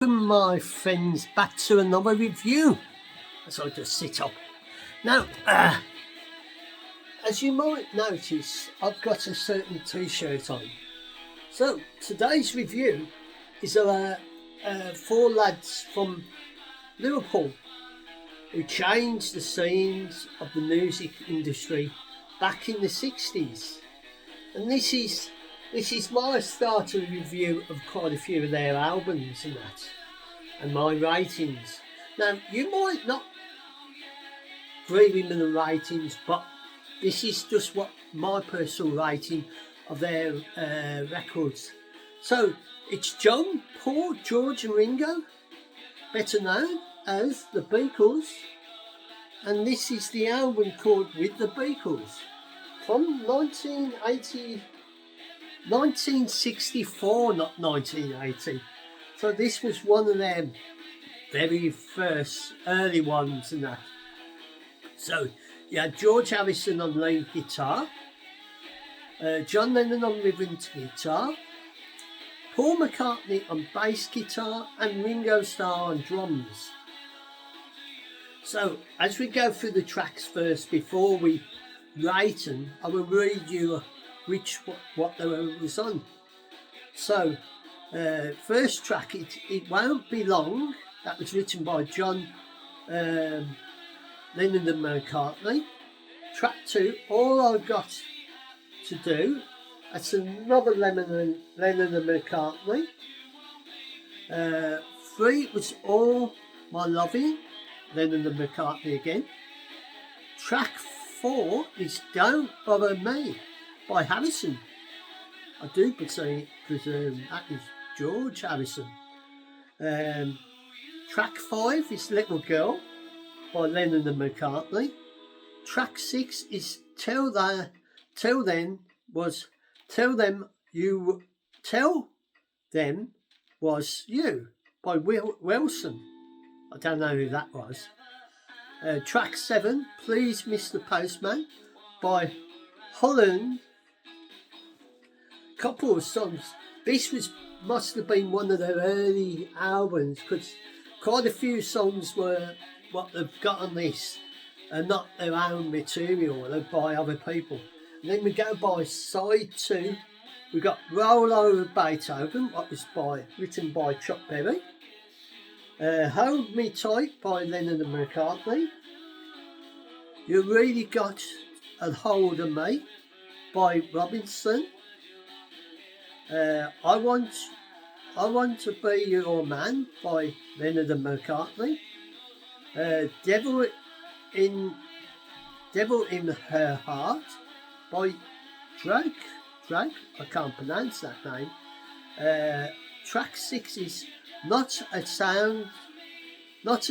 Welcome, my friends, back to another review as I just sit up. Now, as you might notice, I've got a certain t-shirt on. So, today's review is four lads from Liverpool who changed the scenes of the music industry back in the 60s. And this is my starter review of quite a few of their albums and that, and my ratings. Now, you might not agree with the ratings, but this is just what my personal rating of their records. So, it's John, Paul, George and Ringo, better known as the Beatles, and this is the album called With the Beatles from 1964, not 1980. So this was one of their very first early ones and that. So you had George Harrison on lead guitar, John Lennon on rhythm guitar, Paul McCartney on bass guitar and Ringo Starr on drums. So as we go through the tracks first, before we rate them, I will read you what they was on. So first track, it Won't Be Long, that was written by John Lennon and McCartney. Track 2, All I've Got to Do, that's another Lennon and McCartney. 3 was All My Loving, Lennon and McCartney again. Track 4 is Don't Bother Me by Harrison. I do presume that is George Harrison. Track 5 is Little Girl by Lennon and McCartney. Track 6 is Tell Them Was You by Wilson. I don't know who that was. Track 7, Please Mr. Postman by Holland. Couple of songs. This must have been one of their early albums, because quite a few songs were what they've got on this and not their own material, they're by other people. And then we go by side 2. We've got Roll Over Beethoven, what was written by Chuck Berry. Hold Me Tight by Lennon and McCartney. You Really Got a Hold of Me by Robinson. I Want to Be Your Man by Lennon and McCartney. Devil in Her Heart by Drake, I can't pronounce that name. Track 6 is Not a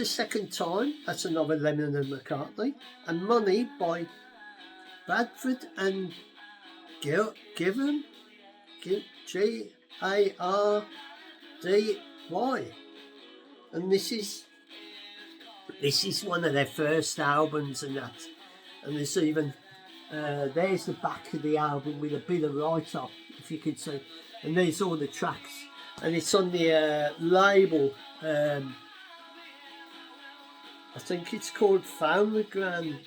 Second Time, that's another Lennon and McCartney. And Money by Bradford and Given, G-A-R-D-Y. And this is one of their first albums and that. And there's even there's the back of the album with a bit of write-up, if you could see. And there's all the tracks. And it's on the label, I think it's called Phonogram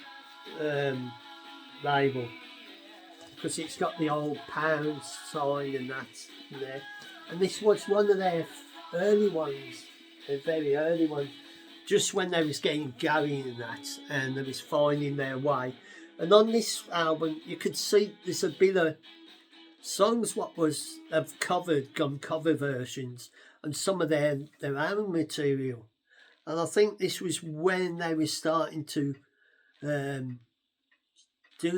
label, because it's got the old pound sign and that in there. And this was one of their early ones, their very early ones, just when they was getting going and that, and they was finding their way. And on this album, you could see there's a bit of songs what have gone cover versions, and some of their own material. And I think this was when they were starting to do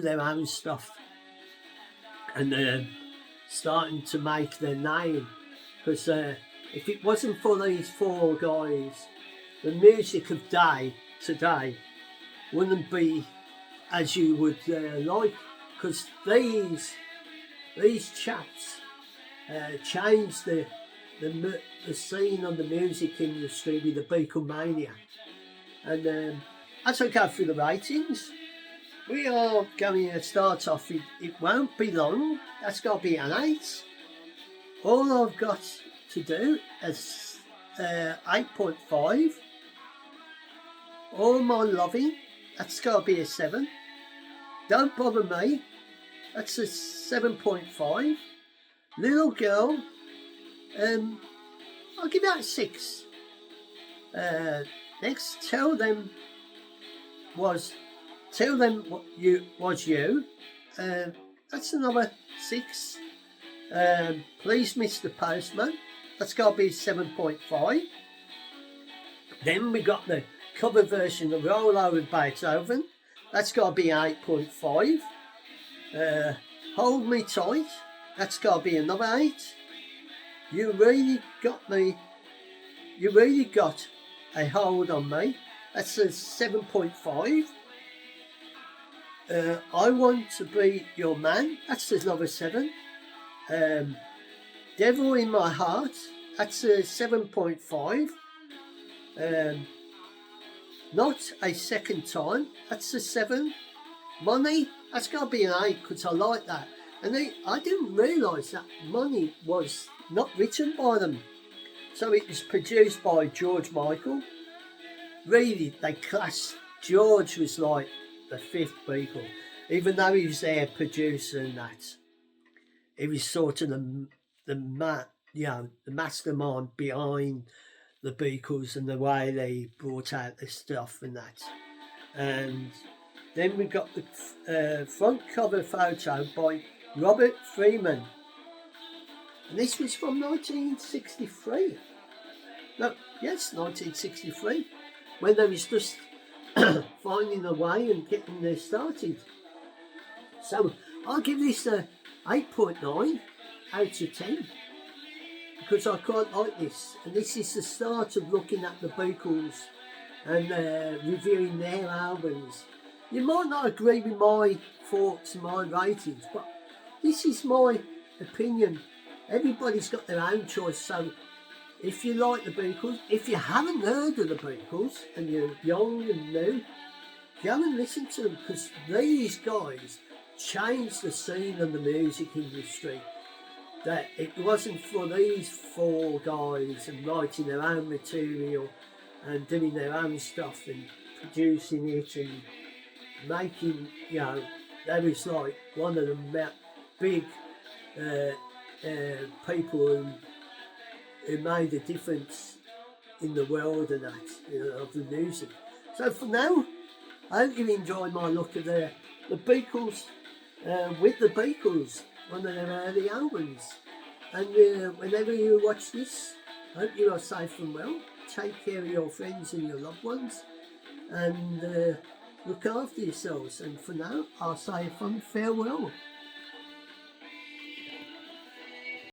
their own stuff and starting to make their name. Because if it wasn't for these four guys, the music of today wouldn't be as you would like. Because these chaps changed the scene on the music industry with the Beatlemania. And as I go through the ratings, we are going to start off with It Won't Be Long, that's got to be an 8. All I've Got to Do, as 8.5. All My Loving, that's got to be a 7. Don't Bother Me, that's a 7.5. Little Girl, I'll give that a 6. Next, Tell Them What You Was You. That's another 6. Please Mr. Postman, that's got to be 7.5. Then we got the cover version of Roll Over Beethoven, that's got to be 8.5. Hold Me Tight, that's got to be another 8. You Really Got a Hold on Me, that's a 7.5. I Want to Be Your Man, that's another 7. Devil in My Heart, that's a 7.5. Not a Second Time, that's a 7. Money, that's got to be an 8 because I like that. And I didn't realise that Money was not written by them. So it was produced by George Michael. Really, they classed George was like the 5th Beatle, even though he was their producer and that. He was sort of the mastermind behind the Beatles and the way they brought out their stuff and that. And then we got the front cover photo by Robert Freeman. And this was from 1963. No, yes, 1963. When they was just finding a way and getting there started. So I'll give this a 8.9 out of 10 because I quite like this, and this is the start of looking at the Beatles and reviewing their albums. You might not agree with my thoughts and my ratings, but this is my opinion. Everybody's got their own choice, so if you like the Beatles, if you haven't heard of the Beatles and you're young and new, go and listen to them because these guys changed the scene of the music industry. That it wasn't for these 4 guys and writing their own material and doing their own stuff and producing it and making, that was like one of the big people who made a difference in the world and that, of the music. So for now, I hope you enjoyed my look at the Beatles, with the Beatles, one of their early albums. And whenever you watch this, I hope you are safe and well. Take care of your friends and your loved ones, and look after yourselves. And for now, I'll say a fond farewell.